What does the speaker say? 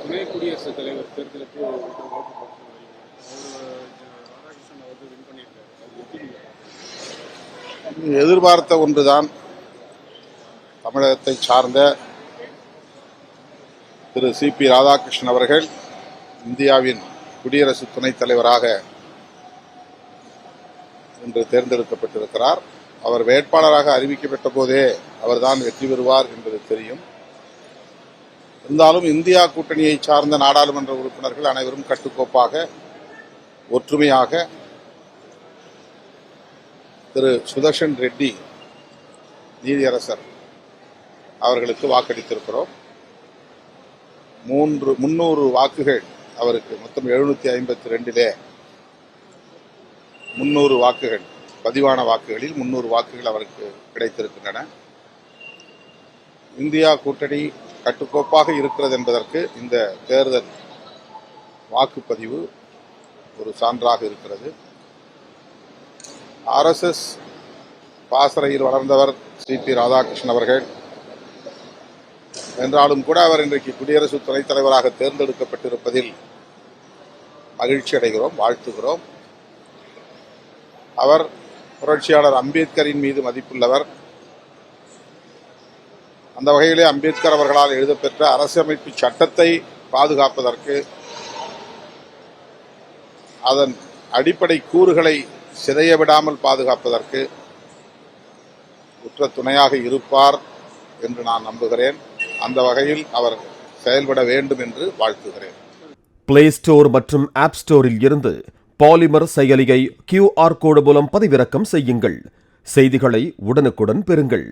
துணை குடியரசுத் தலைவர் தேர்தலுக்கு ஓட்டு போட்டு ராதாகிருஷ்ணன் அவர்கள் வின் பண்ணியிருக்காரு. அது எப்படி எதிர்பார்த்த ஒன்றுதான். தமிழகத்தை சார்ந்த திரு சிபி ராதாகிருஷ்ணன் அவர்கள் இந்தியாவின் குடியரசு துணைத் தலைவராக இன்று தேர்ந்தெடுக்கப்பட்டிருக்கிறார். அவர் வேட்பாளராக அறிவிக்கப்பட்ட போதே அவர்தான் வெற்றி பெறுவார் என்பது தெரியும். இருந்தாலும் இந்தியா கூட்டணியை சார்ந்த நாடாளுமன்ற உறுப்பினர்கள் அனைவரும் கட்டுக்கோப்பாக ஒற்றுமையாக திரு சுதர்ஷன் ரெட்டி நீதியரசர் அவர்களுக்கு வாக்களித்திருக்கிறோம். 300 வாக்குகள் அவருக்கு, மொத்தம் 752 300 வாக்குகள், பதிவான வாக்குகளில் 300 வாக்குகள் அவருக்கு கிடைத்திருக்கின்றன. இந்தியா கூட்டணி கட்டுக்கோப்பாக இருக்கிறது என்பதற்கு இந்த தேர்தல் வாக்குப்பதிவு ஒரு சான்றாக இருக்கிறது. RSS பாசறையில் வளர்ந்தவர் சிபி ராதாகிருஷ்ணன் அவர்கள் என்றாலும் கூட அவர் இன்றைக்கு குடியரசு துணைத் தலைவராக தேர்ந்தெடுக்கப்பட்டிருப்பதில் மகிழ்ச்சி அடைகிறோம், வாழ்த்துகிறோம். அவர் புரட்சியாளர் அம்பேத்கரின் மீது மதிப்புள்ளவர். அந்த வகையிலே அம்பேத்கர் அவர்களால் எழுதப்பெற்ற அரசியலமைப்பு சட்டத்தை பாதுகாப்பதற்கு, அதன் அடிப்படை கூறுகளை சிதையவிடாமல் பாதுகாப்பதற்கு உற்ற துணையாக இருப்பார் என்று நான் நம்புகிறேன். அந்த வகையில் அவர் செயல்பட வேண்டும் என்று வாழ்த்துகிறேன். பிளே ஸ்டோர் மற்றும் ஆப் ஸ்டோரில் இருந்து பாலிமர் செயலியை QR கோடு மூலம் பதிவிறக்கம் செய்யுங்கள். செய்திகளை உடனுக்குடன் பெறுங்கள்.